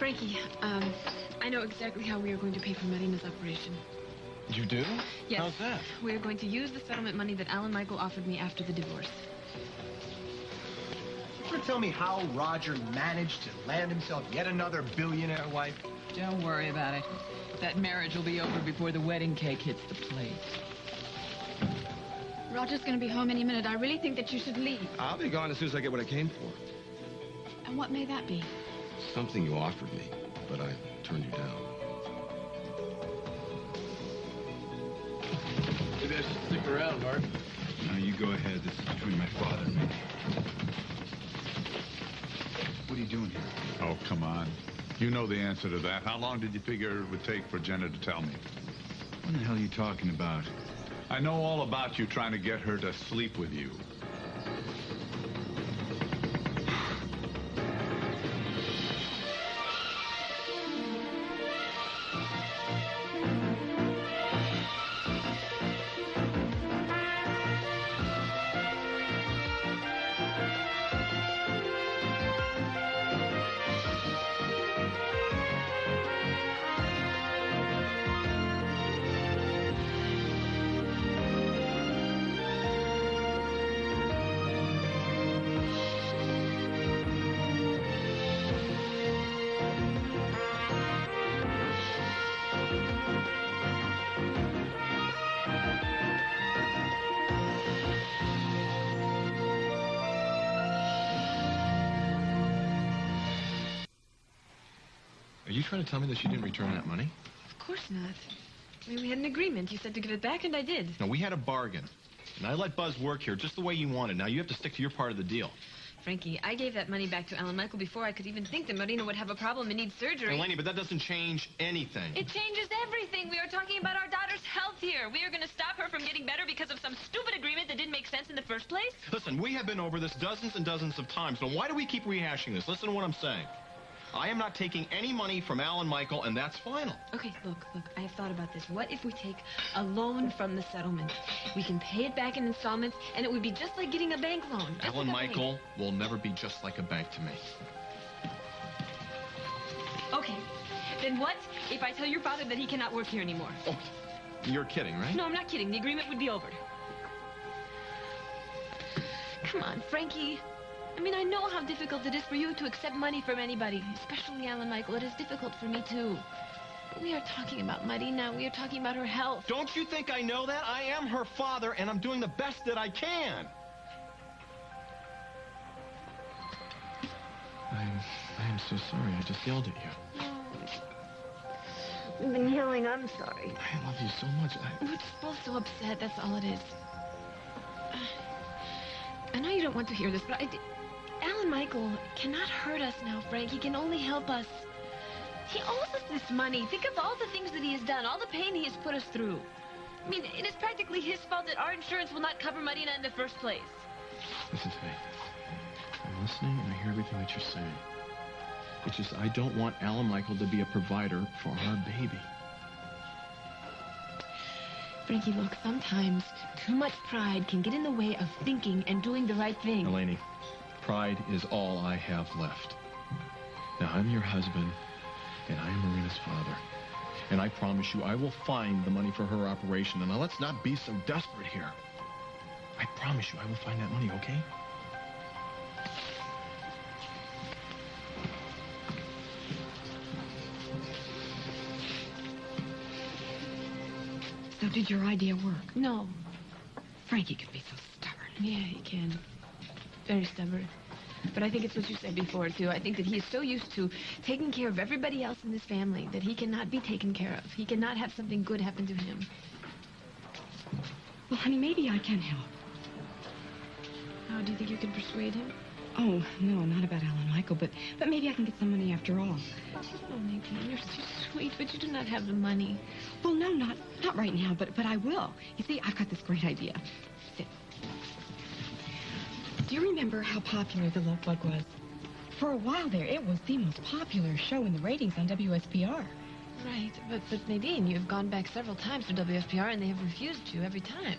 Frankie, I know exactly how we are going to pay for Marina's operation. You do? Yes. How's that? We are going to use the settlement money that Alan Michael offered me after the divorce. You want to tell me how Roger managed to land himself yet another billionaire wife? Don't worry about it. That marriage will be over before the wedding cake hits the plate. Roger's going to be home any minute. I really think that you should leave. I'll be gone as soon as I get what I came for. And what may that be? Something you offered me, but I turned you down. Maybe I should stick around, Mark. No, you go ahead. This is between my father and me. What are you doing here? Oh, come on. You know the answer to that. How long did you figure it would take for Jenna to tell me? What the hell are you talking about? I know all about you trying to get her to sleep with you. Are you trying to tell me that she didn't return that money? Of course not. I mean, we had an agreement. You said to give it back, and I did. No, we had a bargain. And I let Buzz work here just the way you wanted. Now you have to stick to your part of the deal. Frankie, I gave that money back to Alan Michael before I could even think that Marina would have a problem and need surgery. Eleni, but that doesn't change anything. It changes everything. We are talking about our daughter's health here. We are going to stop her from getting better because of some stupid agreement that didn't make sense in the first place? Listen, we have been over this dozens and dozens of times. Now, why do we keep rehashing this? Listen to what I'm saying. I am not taking any money from Alan Michael, and that's final. Okay, look, I have thought about this. What if we take a loan from the settlement? We can pay it back in installments, and it would be just like getting a bank loan. Alan Michael will never be just like a bank to me. Okay, then what if I tell your father that he cannot work here anymore? Oh, you're kidding, right? No, I'm not kidding. The agreement would be over. Come on, Frankie. I mean, I know how difficult it is for you to accept money from anybody, especially Alan Michael. It is difficult for me, too. But we are talking about Marina. We are talking about her health. Don't you think I know that? I am her father, and I'm doing the best that I can. I am so sorry. I just yelled at you. No. We've been yelling. I'm sorry. I love you so much. We're just both so upset. That's all it is. I know you don't want to hear this, but Alan Michael cannot hurt us now, Frank. He can only help us. He owes us this money. Think of all the things that he has done, all the pain he has put us through. I mean, it is practically his fault that our insurance will not cover Marina in the first place. Listen to me. I'm listening, and I hear everything that you're saying. It's just I don't want Alan Michael to be a provider for our baby. Frankie, look, sometimes too much pride can get in the way of thinking and doing the right thing. Eleni, pride is all I have left. Now, I'm your husband, and I am Marina's father. And I promise you, I will find the money for her operation. And now, let's not be so desperate here. I promise you, I will find that money, okay? So did your idea work? No. Frankie can be so stubborn. Yeah, he can. Very stubborn. But I think it's what you said before, too. I think that he is so used to taking care of everybody else in this family that he cannot be taken care of. He cannot have something good happen to him. Well, honey, maybe I can help. How do you think you can persuade him? Oh, no, not about Alan Michael, but maybe I can get some money after all. Oh, Nadine, you're so sweet, but you do not have the money. Well, no, not right now, but I will. You see, I've got this great idea. Sit. Do you remember how popular The Love Bug was? For a while there, it was the most popular show in the ratings on WSPR. Right, but Nadine, you've gone back several times to WSPR, and they have refused you every time.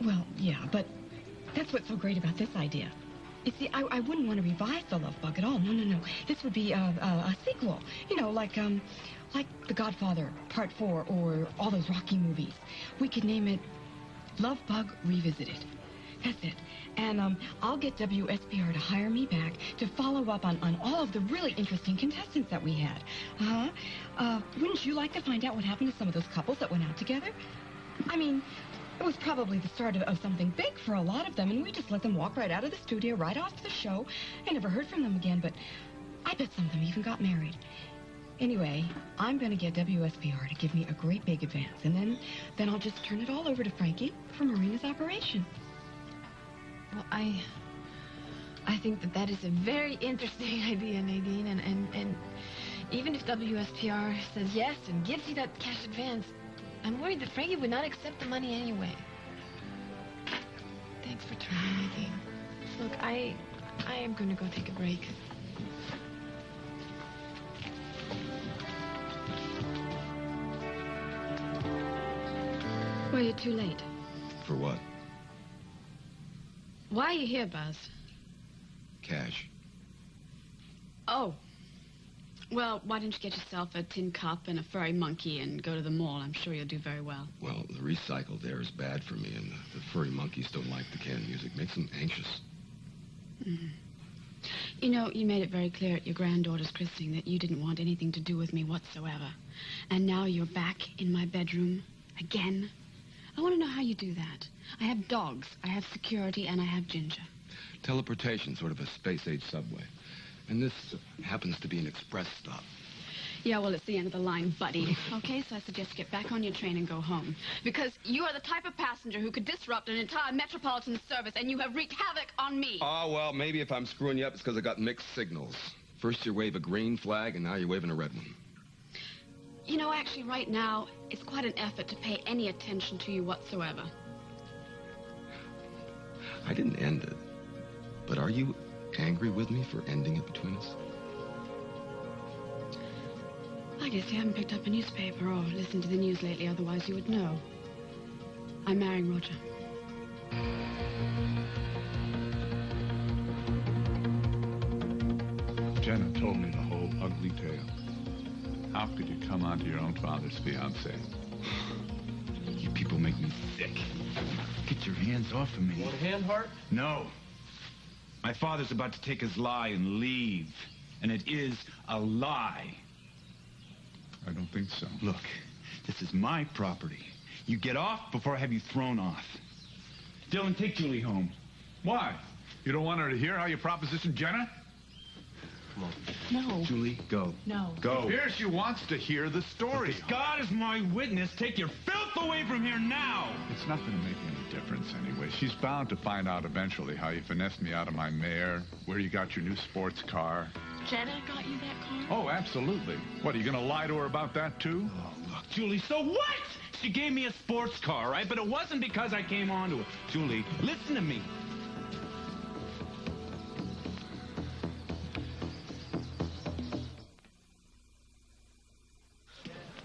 Well, yeah, but that's what's so great about this idea. You see, I wouldn't want to revive The Love Bug at all. No. This would be a sequel. You know, like The Godfather Part 4 or all those Rocky movies. We could name it Love Bug Revisited. That's it. And I'll get WSPR to hire me back to follow up on all of the really interesting contestants that we had. Wouldn't you like to find out what happened to some of those couples that went out together? I mean, it was probably the start of something big for a lot of them, and we just let them walk right out of the studio, right off the show. I never heard from them again, but I bet some of them even got married. Anyway, I'm going to get WSPR to give me a great big advance, and then I'll just turn it all over to Frankie for Marina's operation. Well, I think that is a very interesting idea, Nadine, and even if WSPR says yes and gives you that cash advance, I'm worried that Frankie would not accept the money anyway. Thanks for trying, Nadine. Look, I am going to go take a break. Well, you're too late. For what? Why are you here, Buzz? Cash. Oh. Well, why don't you get yourself a tin cup and a furry monkey and go to the mall? I'm sure you'll do very well. Well, the recycled air is bad for me, and the furry monkeys don't like the canned music. Makes them anxious. Mm-hmm. You know, you made it very clear at your granddaughter's christening that you didn't want anything to do with me whatsoever. And now you're back in my bedroom again. I want to know how you do that. I have dogs, I have security, and I have Ginger. Teleportation, sort of a space-age subway. And this happens to be an express stop. Yeah, well, it's the end of the line, buddy. Okay, so I suggest you get back on your train and go home. Because you are the type of passenger who could disrupt an entire metropolitan service, and you have wreaked havoc on me. Oh, well, maybe if I'm screwing you up, it's because I got mixed signals. First you wave a green flag, and now you're waving a red one. You know, actually, right now, it's quite an effort to pay any attention to you whatsoever. I didn't end it. But are you angry with me for ending it between us? I guess you haven't picked up a newspaper or listened to the news lately, otherwise you would know. I'm marrying Roger. Jenna told me the whole ugly tale. How could you come onto your own father's fiancée? You people make me sick. Get your hands off of me. Want a hand, Hart? No. My father's about to take his lie and leave. And it is a lie. I don't think so. Look, this is my property. You get off before I have you thrown off. Dylan, take Julie home. Why? You don't want her to hear how you propositioned Jenna? Come on. No. Julie, go. No. Go. Here she wants to hear the story. God is my witness. Take your filth away from here now. It's not going to make any difference anyway. She's bound to find out eventually how you finessed me out of my mare, where you got your new sports car. Jenna got you that car? Oh, absolutely. What, are you going to lie to her about that, too? Oh, look, Julie, so what? She gave me a sports car, right? But it wasn't because I came onto it. Julie, listen to me.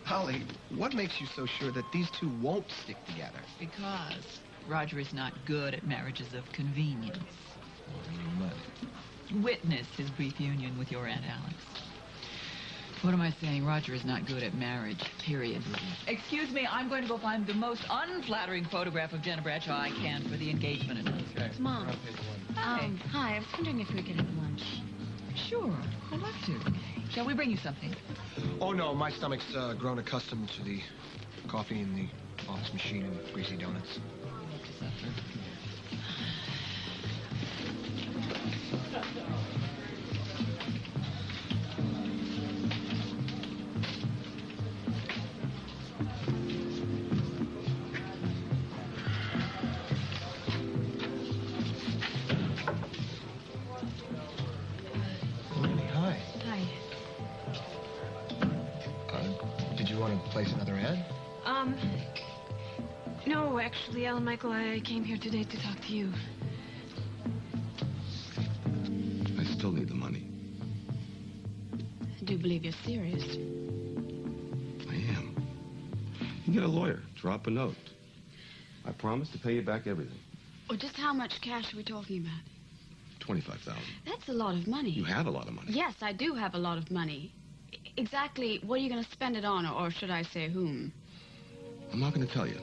Holly, what makes you so sure that these two won't stick together? Because Roger is not good at marriages of convenience. Witness his brief union with your Aunt Alex. What am I saying? Roger is not good at marriage, period. Excuse me, I'm going to go find the most unflattering photograph of Jenna Bradshaw I can for the engagement anniversary. Mom. Hi. Hi, I was wondering if we could have lunch. Sure, I'd love to. Shall we bring you something? Oh, no, my stomach's grown accustomed to the coffee in the office machine and greasy donuts. Place another ad? No, actually, Alan Michael, I came here today to talk to you. I still need the money. I do believe you're serious. I am. You get a lawyer. Drop a note. I promise to pay you back everything. Well, just how much cash are we talking about? $25,000. That's a lot of money. You have a lot of money. Yes, I do have a lot of money. Exactly what are you going to spend it on, or should I say whom? I'm not going to tell you.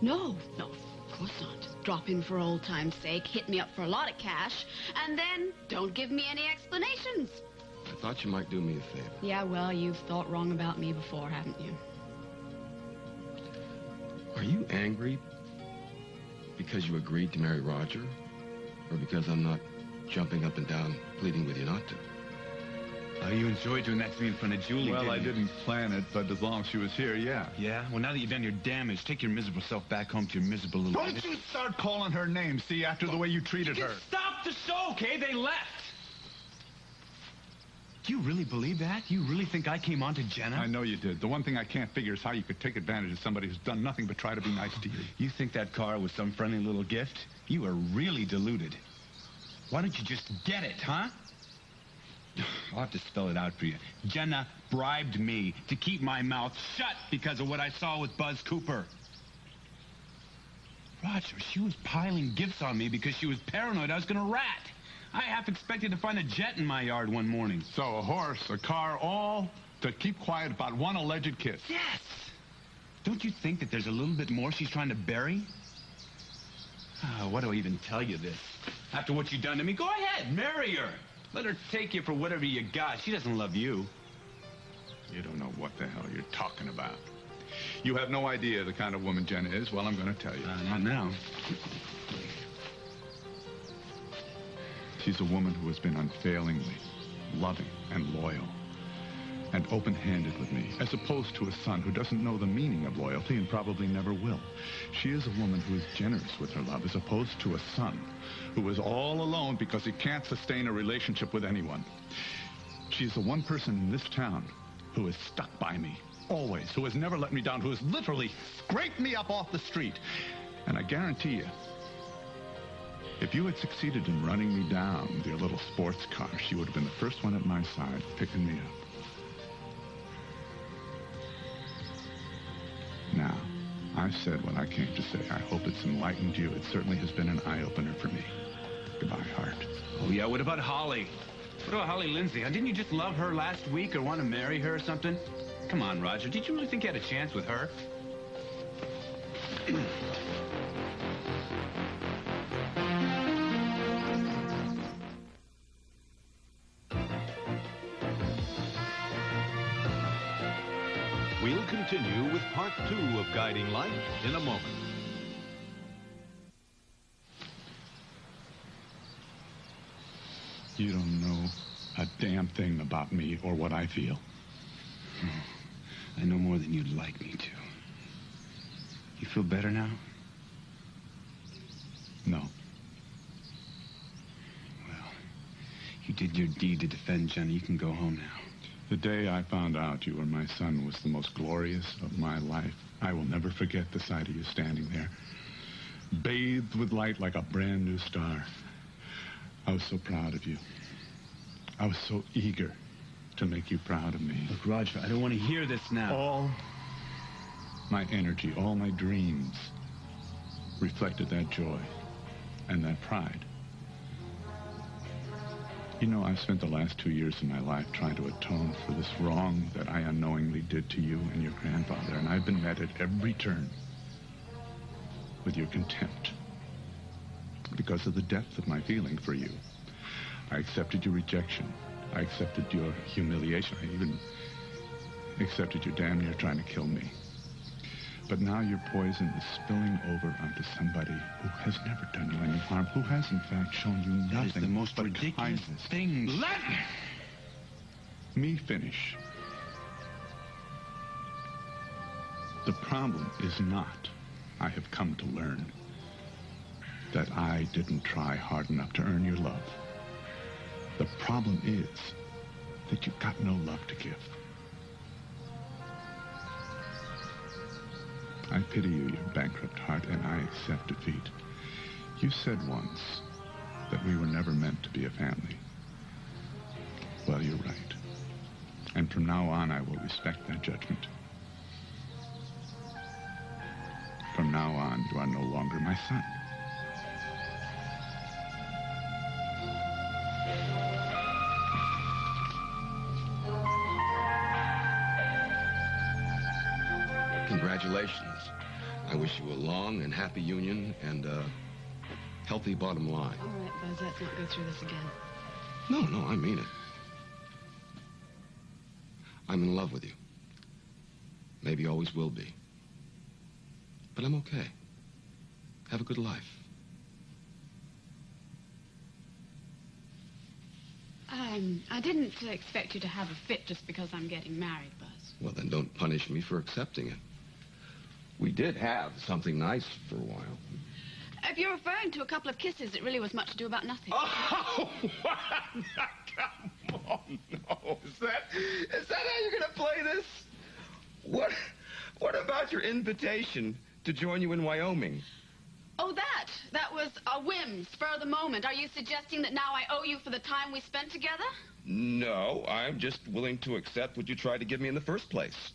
No, of course not. Just drop in for old time's sake, hit me up for a lot of cash, and then don't give me any explanations. I thought you might do me a favor. Yeah, well, you've thought wrong about me before, haven't you? Are you angry because you agreed to marry Roger? Or because I'm not jumping up and down pleading with you not to? Oh, you enjoyed doing that to me in front of Julie, Well, didn't I you? didn't plan it, but as long as she was here, yeah. Yeah? Well, now that you've done your damage, take your miserable self back home to your miserable little... Don't you start calling her names, see, after the way you treated her. Stop the show, okay? They left. Do you really believe that? You really think I came on to Jenna? I know you did. The one thing I can't figure is how you could take advantage of somebody who's done nothing but try to be nice to you. You think that car was some friendly little gift? You are really deluded. Why don't you just get it, huh? I'll have to spell it out for you. Jenna bribed me to keep my mouth shut because of what I saw with Buzz Cooper. Roger, she was piling gifts on me because she was paranoid I was going to rat. I half expected to find a jet in my yard one morning. So a horse, a car, all to keep quiet about one alleged kiss. Yes. Don't you think that there's a little bit more she's trying to bury? What do I even tell you this? After what you've done to me, go ahead, marry her. Let her take you for whatever you got. She doesn't love you. You don't know what the hell you're talking about. You have no idea the kind of woman Jenna is. Well, I'm going to tell you. Not now. She's a woman who has been unfailingly loving and loyal and open-handed with me, as opposed to a son who doesn't know the meaning of loyalty and probably never will. She is a woman who is generous with her love, as opposed to a son who is all alone because he can't sustain a relationship with anyone. She is the one person in this town who has stuck by me, always, who has never let me down, who has literally scraped me up off the street. And I guarantee you, if you had succeeded in running me down with your little sports car, she would have been the first one at my side picking me up. Now, I've said what I came to say. I hope it's enlightened you. It certainly has been an eye-opener for me. Goodbye, Hart. Oh, yeah, what about Holly? What about Holly Lindsay? Didn't you just love her last week or want to marry her or something? Come on, Roger. Did you really think you had a chance with her? We'll continue with part 2 of Guiding Light in a moment. You don't know a damn thing about me or what I feel. I know more than you'd like me to. You feel better now? No. Well, you did your deed to defend Jenna. You can go home now. The day I found out you were my son was the most glorious of my life. I will never forget the sight of you standing there, bathed with light like a brand new star. I was so proud of you. I was so eager to make you proud of me. Look, Roger, I don't want to hear this now. All my energy, all my dreams reflected that joy and that pride. You know, I've spent the last 2 years of my life trying to atone for this wrong that I unknowingly did to you and your grandfather, and I've been met at every turn with your contempt because of the depth of my feeling for you. I accepted your rejection. I accepted your humiliation. I even accepted you damn near trying to kill me. But now your poison is spilling over onto somebody who has never done you any harm, who has, in fact, shown you nothing That is the most but ridiculous kindness. thing. Let me finish. The problem is not, I have come to learn, that I didn't try hard enough to earn your love. The problem is that you've got no love to give. I pity you, your bankrupt heart, and I accept defeat. You said once that we were never meant to be a family. Well, you're right. And from now on, I will respect that judgment. From now on, you are no longer my son. congratulations. I wish you a long and happy union and a healthy bottom line. All right, Buzz, let's not go through this again. No, I mean it. I'm in love with you. Maybe always will be. But I'm okay. Have a good life. I didn't expect you to have a fit just because I'm getting married, Buzz. Well, then don't punish me for accepting it. We did have something nice for a while. If you're referring to a couple of kisses, it really was much ado about nothing. Oh, come on, no. Is that how you're going to play this? What about your invitation to join you in Wyoming? Oh, that was a whim, spur of the moment. Are you suggesting that now I owe you for the time we spent together? No, I'm just willing to accept what you tried to give me in the first place.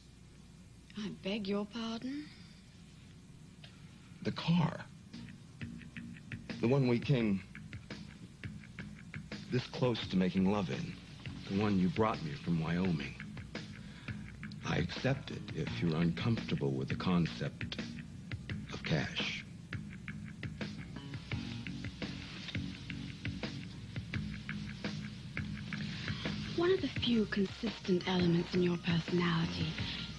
I beg your pardon? The car. The one we came this close to making love in. The one you brought me from Wyoming. I accept it if you're uncomfortable with the concept of cash. One of the few consistent elements in your personality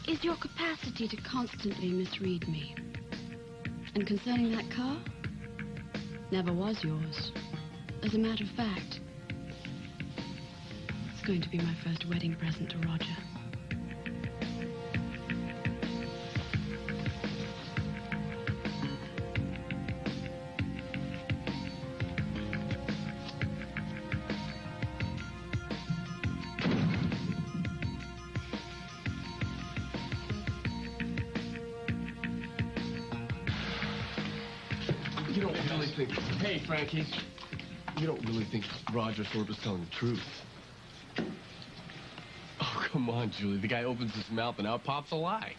is your capacity to constantly misread me. And concerning that car, never was yours. As a matter of fact, it's going to be my first wedding present to Roger. You don't really think... Hey, Frankie. You don't really think Roger Thorpe is telling the truth? Oh, come on, Julie. The guy opens his mouth and out pops a lie.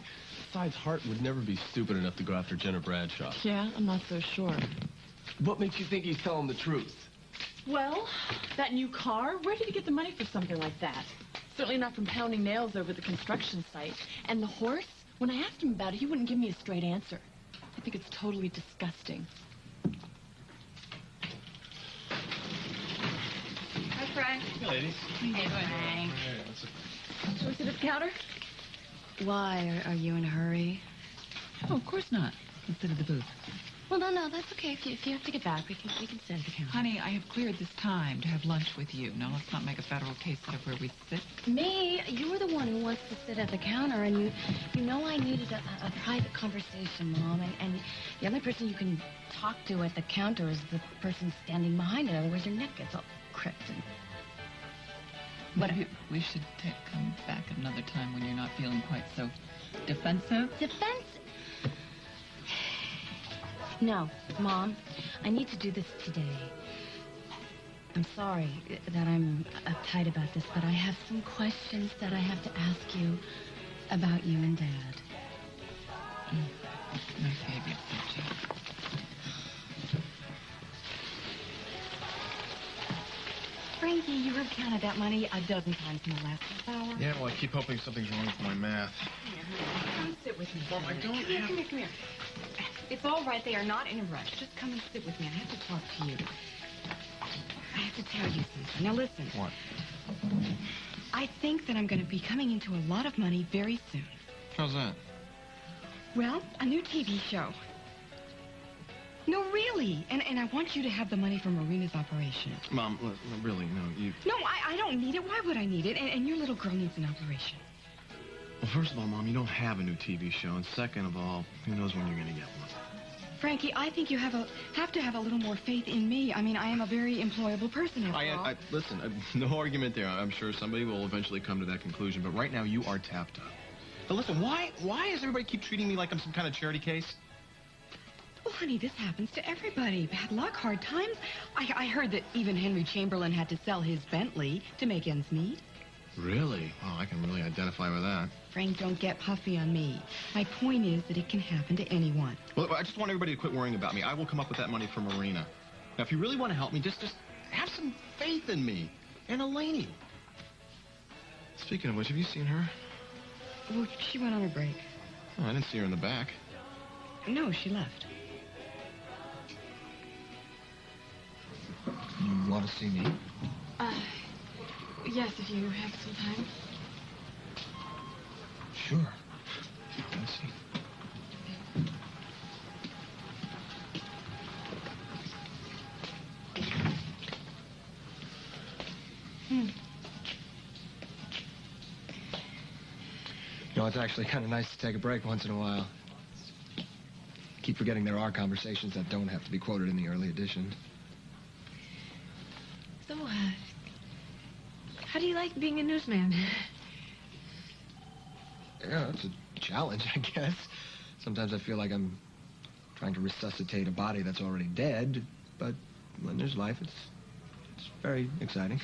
Besides, Hart would never be stupid enough to go after Jenna Bradshaw. Yeah, I'm not so sure. What makes you think he's telling the truth? Well, that new car, where did he get the money for something like that? Certainly not from pounding nails over the construction site. And the horse, when I asked him about it, he wouldn't give me a straight answer. I think it's totally disgusting. Hi, Frank. Hey, ladies. Hey, Frank. Shall we sit at the counter? Why? Are you in a hurry? Oh, of course not. Let's sit at the booth. Well, no, that's okay. If you have to get back, we can sit at the counter. Honey, I have cleared this time to have lunch with you. Now, let's not make a federal case out of where we sit. Me? You were the one who wants to sit at the counter, and you know I needed a private conversation, Mom, and the only person you can talk to at the counter is the person standing behind it. Otherwise, your neck gets all cricked. Maybe we should come back another time when you're not feeling quite so defensive. Defensive? No, Mom, I need to do this today. I'm sorry that I'm uptight about this, but I have some questions that I have to ask you about you and Dad. My favorite subject. Frankie, you have counted that money a dozen times in the last half hour. Yeah, well, I keep hoping something's wrong with my math. Come sit with me. Mom, I don't have... Come here. It's all right. They are not in a rush. Just come and sit with me. I have to talk to you. I have to tell you something. Now, listen. What? I think that I'm going to be coming into a lot of money very soon. How's that? Well, a new TV show. No, really. And I want you to have the money for Marina's operation. Mom, look, really, no, you... No, I don't need it. Why would I need it? And your little girl needs an operation. Well, first of all, Mom, you don't have a new TV show. And second of all, who knows when you're going to get one. Frankie, I think you have to have a little more faith in me. I mean, I am a very employable person, after all. Listen, no argument there. I'm sure somebody will eventually come to that conclusion. But right now, you are tapped up. But listen, why does everybody keep treating me like I'm some kind of charity case? Well, honey, this happens to everybody. Bad luck, hard times. I heard that even Henry Chamberlain had to sell his Bentley to make ends meet. Really? Oh, I can really identify with that. Frank, don't get puffy on me. My point is that it can happen to anyone. Well, I just want everybody to quit worrying about me. I will come up with that money for Marina. Now, if you really want to help me, just have some faith in me. And Elaine. Speaking of which, have you seen her? Well, she went on her break. Oh, I didn't see her in the back. No, she left. You want to see me? Yes, if you have some time. Sure. Let's see. You know, it's actually kind of nice to take a break once in a while. Keep forgetting there are conversations that don't have to be quoted in the early edition. So, how do you like being a newsman? Yeah, it's a challenge, I guess. Sometimes I feel like I'm trying to resuscitate a body that's already dead, but when there's life, it's very exciting.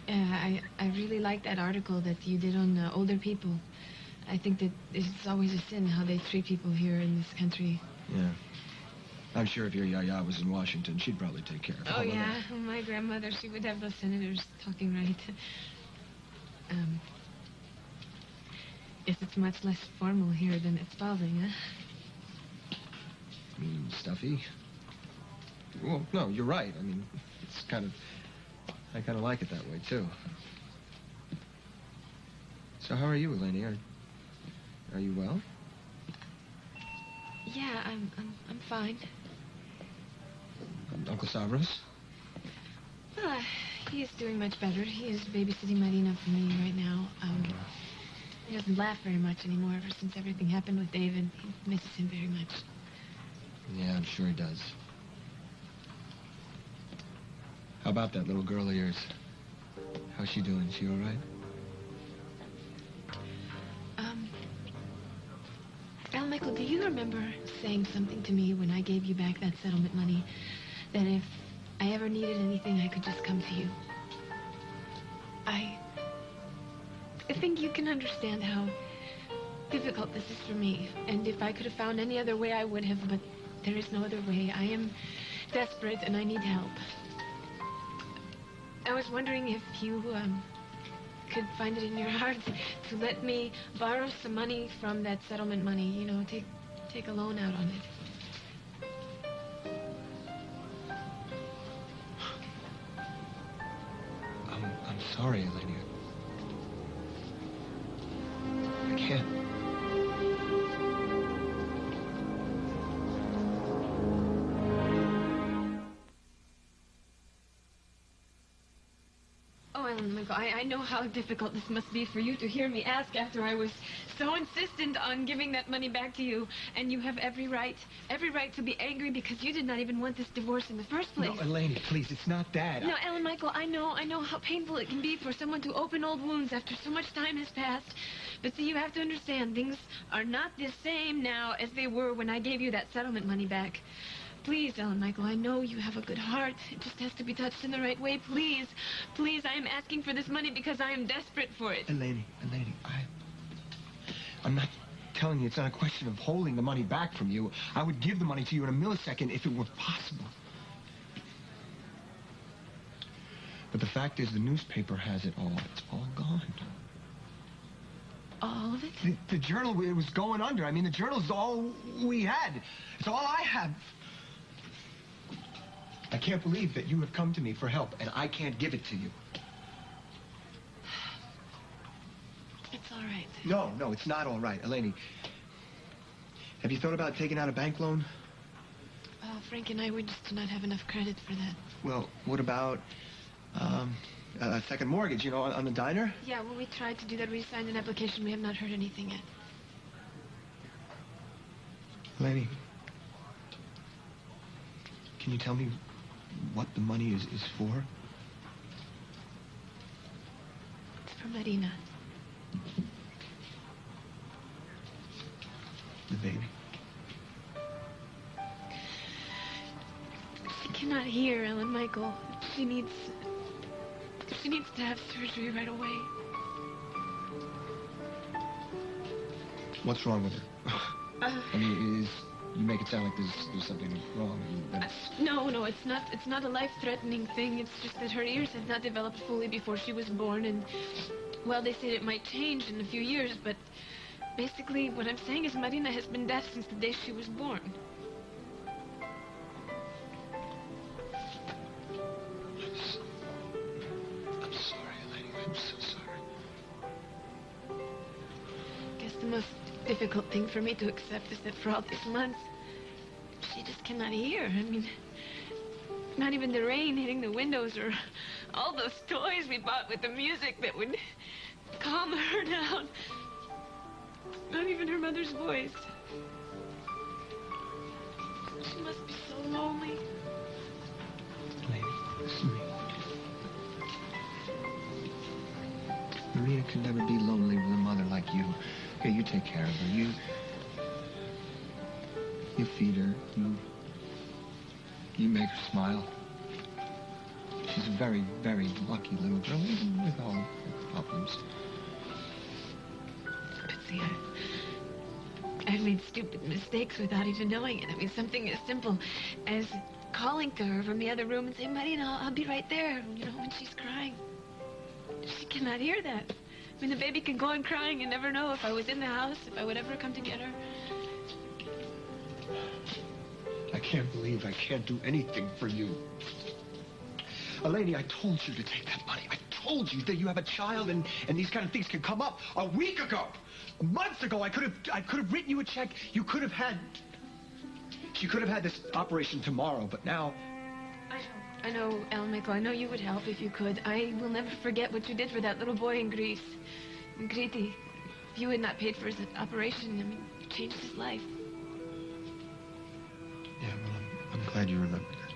I really like that article that you did on older people. I think that it's always a sin how they treat people here in this country. Yeah. I'm sure if your Yaya was in Washington, she'd probably take care of it. Oh, yeah. My grandmother, she would have those senators talking right. Guess it's much less formal here than at Spalding, huh? I mean, stuffy? Well, no, you're right. I mean, it's kind of... I kind of like it that way, too. So how are you, Eleni? Are you well? Yeah, I'm fine. Uncle Stavros? Well, he is doing much better. He is babysitting Marina for me right now. He doesn't laugh very much anymore ever since everything happened with David. He misses him very much. Yeah, I'm sure he does. How about that little girl of yours? How's she doing? She all right? Al Michael, do you remember saying something to me when I gave you back that settlement money? That if I ever needed anything, I could just come to you. I think you can understand how difficult this is for me. And if I could have found any other way, I would have, but there is no other way. I am desperate and I need help. I was wondering if you could find it in your heart to let me borrow some money from that settlement money, you know, take a loan out on it. I'm sorry, Eleni. I can't. Oh, Ellen Michael, I know how difficult this must be for you to hear me ask after I was so insistent on giving that money back to you. And you have every right to be angry because you did not even want this divorce in the first place. No, Eleni, please, it's not that. No, Ellen Michael, I know how painful it can be for someone to open old wounds after so much time has passed. But see, you have to understand, things are not the same now as they were when I gave you that settlement money back. Please, Ellen Michael, I know you have a good heart. It just has to be touched in the right way. Please, please, I am asking for this money because I am desperate for it. Eleni, I'm not telling you it's not a question of holding the money back from you. I would give the money to you in a millisecond if it were possible. But the fact is, the newspaper has it all. It's all gone. All of it? The journal, it was going under. I mean, the journal's all we had. It's all I have. I can't believe that you have come to me for help, and I can't give it to you. It's all right. No, it's not all right. Eleni, have you thought about taking out a bank loan? Frank and I, we just do not have enough credit for that. Well, what about a second mortgage, you know, on the diner? Yeah, well, we tried to do that. We signed an application. We have not heard anything yet. Eleni, can you tell me what the money is for? It's for Marina. The baby. She cannot hear, Ellen Michael. She needs to have surgery right away. What's wrong with her? I mean, you make it sound like there's something wrong. No, it's not a life-threatening thing. It's just that her ears have not developed fully before she was born, and, well, they said it might change in a few years, but Basically, what I'm saying is Marina has been deaf since the day she was born. I'm sorry, Elaine. I'm so sorry. I guess the most difficult thing for me to accept is that for all these months, she just cannot hear. I mean, not even the rain hitting the windows or all those toys we bought with the music that would calm her down. Not even her mother's voice. She must be so lonely. Lady, listen to me. Marina can never be lonely with a mother like you. Okay, you take care of her. You feed her. You make her smile. She's a very, very lucky little girl, even with all her problems. But see, I've made stupid mistakes without even knowing it. I mean, something as simple as calling to her from the other room and saying, Marina, I'll be right there, you know, when she's crying. She cannot hear that. I mean, the baby can go on crying and never know if I was in the house, if I would ever come to get her. I can't believe I can't do anything for you. Elaine, I told you to take that money. I told you that you have a child and these kind of things can come up. A week ago, months ago, I could have written you a check. You could have had this operation tomorrow, but now... I know, Alan Michael, I know you would help if you could. I will never forget what you did for that little boy in Greece. In Crete. If you had not paid for his operation, I mean, you changed his life. Yeah, well, I'm glad you remembered it.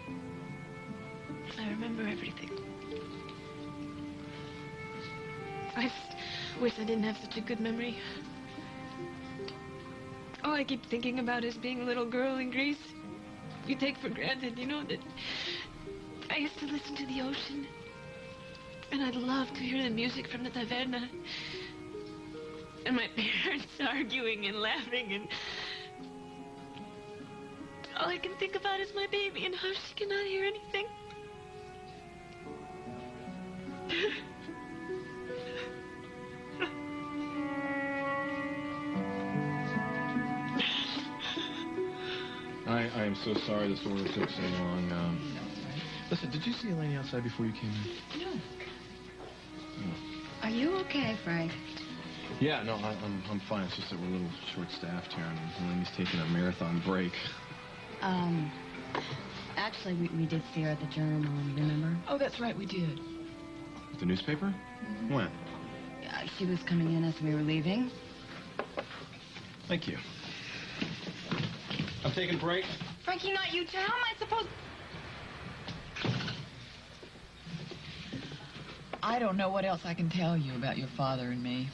I remember everything. I just wish I didn't have such a good memory. All I keep thinking about is being a little girl in Greece. You take for granted, you know, that I used to listen to the ocean. And I'd love to hear the music from the taverna. And my parents arguing and laughing and... all I can think about is my baby and how she cannot hear anything. I am so sorry this order took so long. Listen, did you see Elaine outside before you came in? No. No. Are you okay, Frank? Yeah, no, I'm fine. It's just that we're a little short-staffed here, and Elaine's taking a marathon break. Actually, we did see her at the Journal, remember? Oh, that's right, we did. The newspaper? Mm-hmm. When? She was coming in as we were leaving. Thank you. I'm taking a break. Frankie, not you too. How am I supposed... I don't know what else I can tell you about your father and me.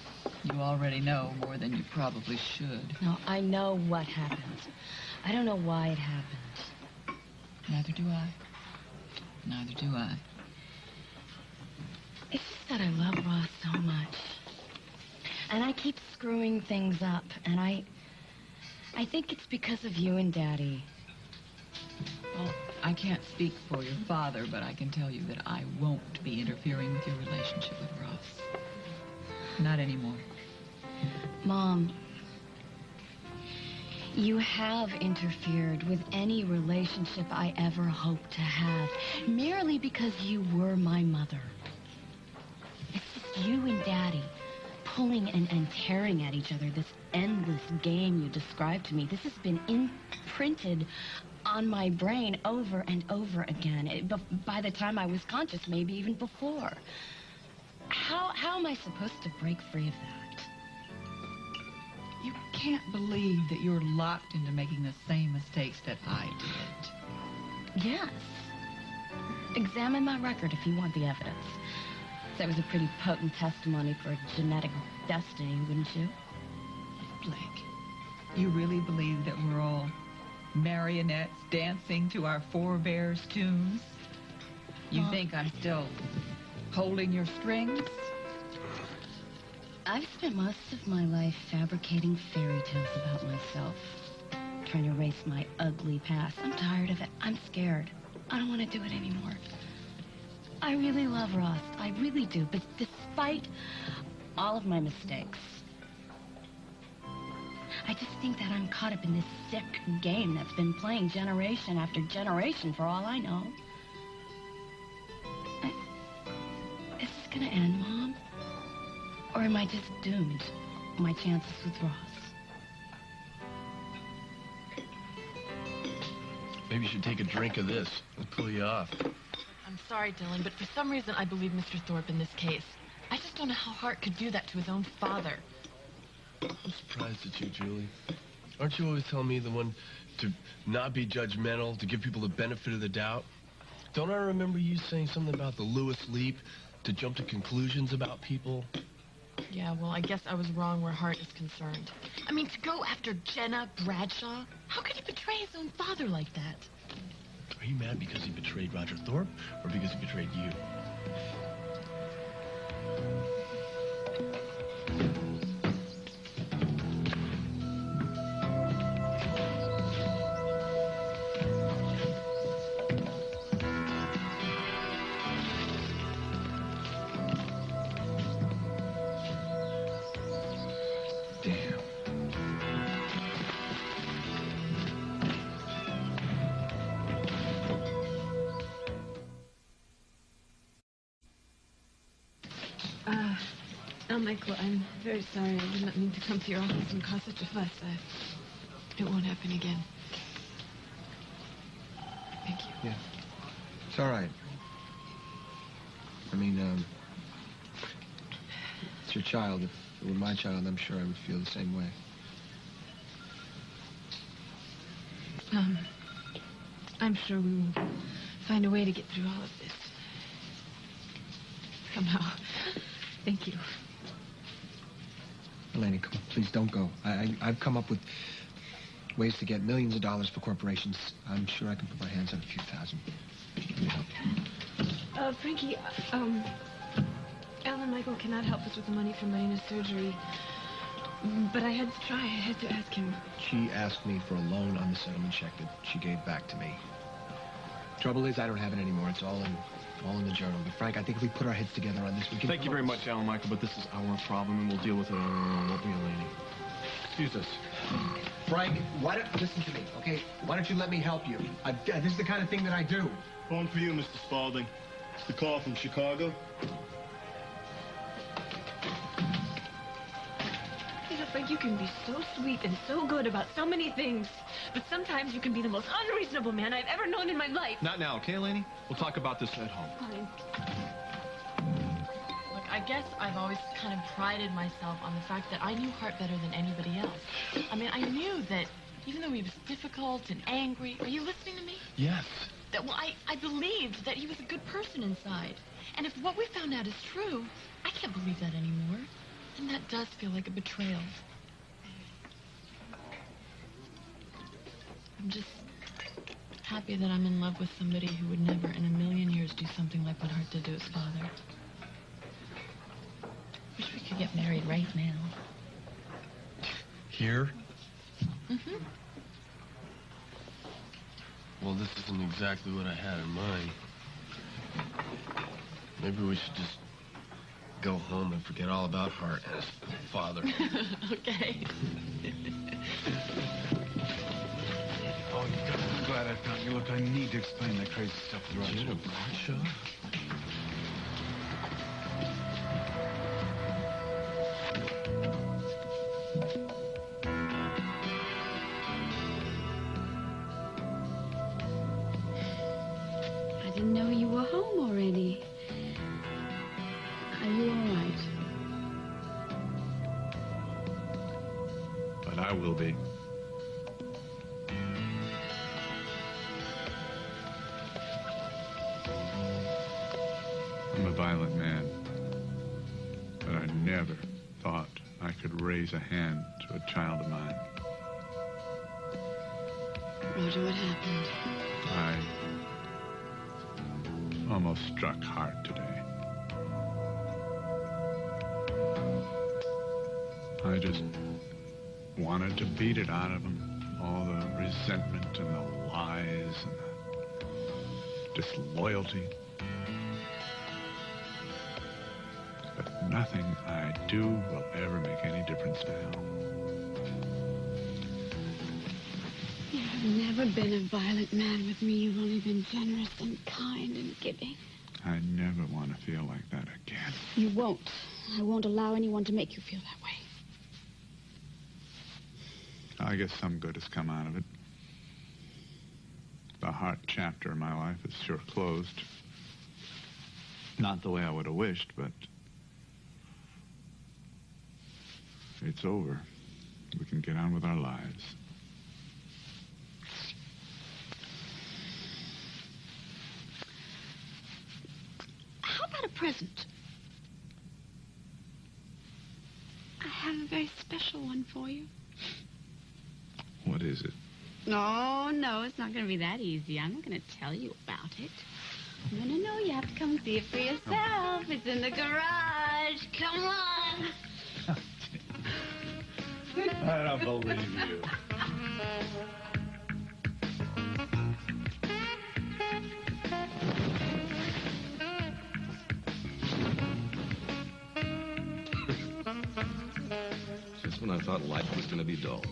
You already know more than you probably should. No, I know what happened. I don't know why it happened. Neither do I. Neither do I. It's just that I love Ross so much. And I keep screwing things up. And I think it's because of you and Daddy. Well, I can't speak for your father, but I can tell you that I won't be interfering with your relationship with Ross. Not anymore. Mom, you have interfered with any relationship I ever hoped to have, merely because you were my mother. It's just you and Daddy pulling and tearing at each other, this endless game you described to me. This has been imprinted on my brain over and over again. By the time I was conscious, maybe even before. How am I supposed to break free of that? You can't believe that you're locked into making the same mistakes that I did. Yes. Examine my record if you want the evidence. That was a pretty potent testimony for genetic destiny, wouldn't you? Blake, you really believe that we're all marionettes dancing to our forebears' tunes? You think I'm still holding your strings? I've spent most of my life fabricating fairy tales about myself, trying to erase my ugly past. I'm tired of it. I'm scared. I don't want to do it anymore. I really love Ross. I really do. But despite all of my mistakes, I just think that I'm caught up in this sick game that's been playing generation after generation for all I know. Is this gonna end, Mom? Or am I just doomed? My chances with Ross. Maybe you should take a drink of this. It'll cool you off. I'm sorry, Dylan, but for some reason I believe Mr. Thorpe in this case. I just don't know how Hart could do that to his own father. I'm surprised at you, Julie. Aren't you always telling me the one to not be judgmental, to give people the benefit of the doubt? Don't I remember you saying something about the Lewis leap, to jump to conclusions about people? Yeah, well, I guess I was wrong where Hart is concerned. I mean, to go after Jenna Bradshaw? How could he betray his own father like that? Are you mad because he betrayed Roger Thorpe, or because he betrayed you? Michael, I'm very sorry. I did not mean to come to your office and cause such a fuss. It won't happen again. Thank you. Yeah. It's all right. I mean, it's your child. If it were my child, I'm sure I would feel the same way. I'm sure we will find a way to get through all of this. Somehow. Thank you. Eleni, come on, please don't go. I've come up with ways to get millions of dollars for corporations. I'm sure I can put my hands on a few thousand. Give me help. Frankie, Alan Michael cannot help us with the money for Marina's surgery. But I had to try. I had to ask him. She asked me for a loan on the settlement check that she gave back to me. Trouble is, I don't have it anymore. It's all in the journal. But Frank, I think if we put our heads together on this, we can... Thank you very much, Alan Michael, but this is our problem, and we'll deal with it, won't we, Eleni? Excuse us. Frank, listen to me, okay? Why don't you let me help you? This is the kind of thing that I do. Phone for you, Mr. Spaulding. It's the call from Chicago. You know, Frank, you can be so sweet and so good about so many things, but sometimes you can be the most unreasonable man I've ever known in my life. Not now, okay, Eleni? We'll talk about this at home. Fine. Look, I guess I've always kind of prided myself on the fact that I knew Hart better than anybody else. I mean, I knew that even though he was difficult and angry... Are you listening to me? Yes. I believed that he was a good person inside. And if what we found out is true, I can't believe that anymore. And that does feel like a betrayal. I'm just happy that I'm in love with somebody who would never in a million years do something like what Hart did to his father. Wish we could get married right now. Here? Mm-hmm. Well, this isn't exactly what I had in mind. Maybe we should just go home and forget all about Hart and his father. Okay. Oh, I'm glad I found you. Look, I need to explain that crazy stuff to Roger. Jenna Bradshaw? I didn't know you were home already. Are you all right? But I will be. I'm a violent man, but I never thought I could raise a hand to a child of mine. Roger, what happened? I almost struck Hart today. I just wanted to beat it out of him. All the resentment and the lies and the disloyalty. But nothing I do will ever make any difference now. never been a violent man with me. You've only been generous and kind and giving. I never want to feel like that again. You won't. I won't allow anyone to make you feel that way. I guess some good has come out of it. The heart chapter of my life is sure closed. Not the way I would have wished, but it's over. We can get on with our lives. How about a present? I have a very special one for you. What is it? No, it's not going to be that easy. I'm not going to tell you about it. No, you have to come see it for yourself. It's in the garage. Come on. I don't believe you. Just when I thought life was going to be dull.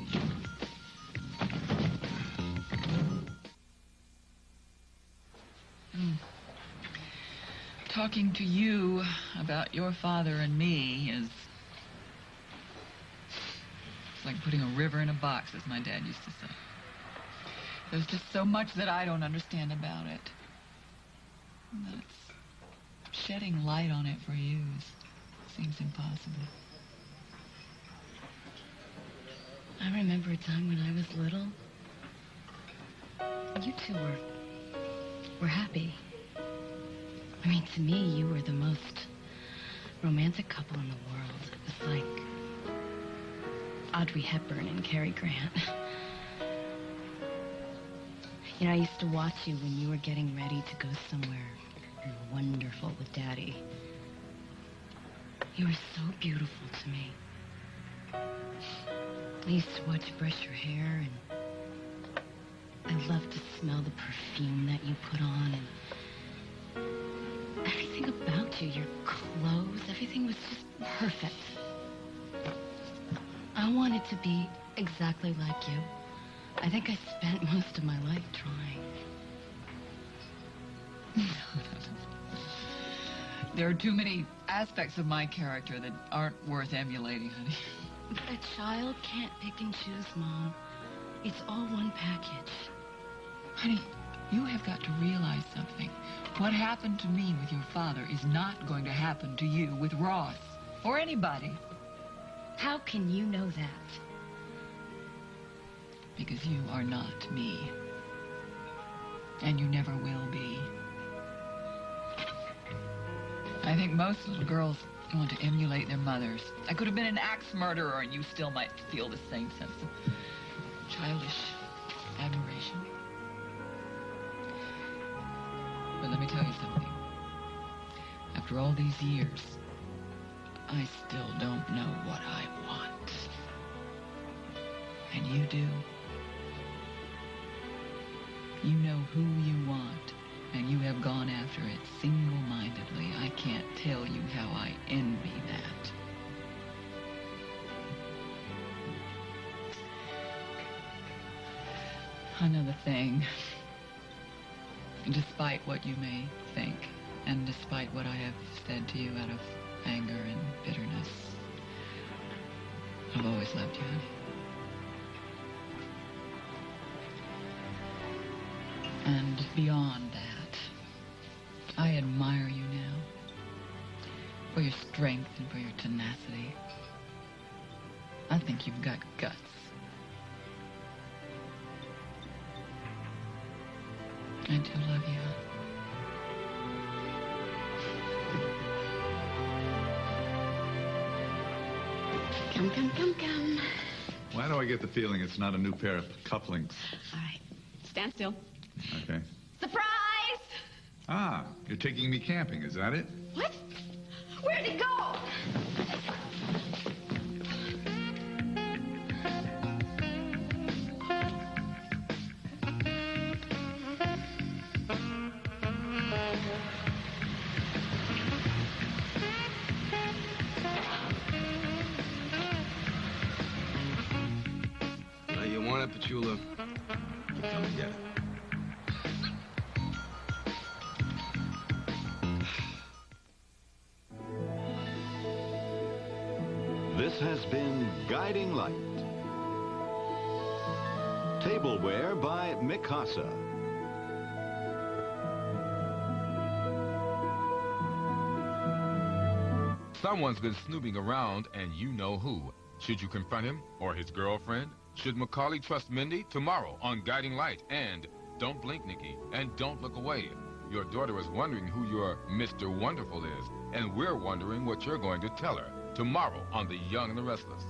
Talking to you about your father and me is... it's like putting a river in a box, as my dad used to say. There's just so much that I don't understand about it. And that's shedding light on it for you seems impossible. I remember a time when I was little. You two were happy. I mean, to me, you were the most romantic couple in the world. It was like Audrey Hepburn and Cary Grant. You know, I used to watch you when you were getting ready to go somewhere wonderful with Daddy. You were so beautiful to me. I used to watch you brush your hair, and I loved to smell the perfume that you put on, and everything about you, your clothes, everything was just perfect. I wanted to be exactly like you. I think I spent most of my life trying. There are too many aspects of my character that aren't worth emulating, honey. But a child can't pick and choose, Mom. It's all one package. Honey, you have got to realize something. What happened to me with your father is not going to happen to you with Ross or anybody. How can you know that? Because you are not me. And you never will be. I think most little girls want to emulate their mothers. I could have been an axe murderer and you still might feel the same sense of childish admiration. But let me tell you something. After all these years, I still don't know what I want. And you do. You know who you want, and you have gone after it single-mindedly. I can't tell you how I envy that. Another thing. Despite what you may think, and despite what I have said to you out of anger and bitterness, I've always loved you, honey. And beyond that, I admire you now for your strength and for your tenacity. I think you've got guts. I do love you. Come. Why do I get the feeling it's not a new pair of couplings? All right. Stand still. Okay. Surprise! Ah, you're taking me camping, is that it? What? Where'd it go? You want it, Petula? come and get it. This has been Guiding Light. Tableware by Mikasa. Someone's been snooping around, and you know who. Should you confront him or his girlfriend? Should Macaulay trust Mindy? Tomorrow on Guiding Light. And don't blink, Nikki, and don't look away. Your daughter is wondering who your Mr. Wonderful is, and we're wondering what you're going to tell her. Tomorrow on The Young and the Restless.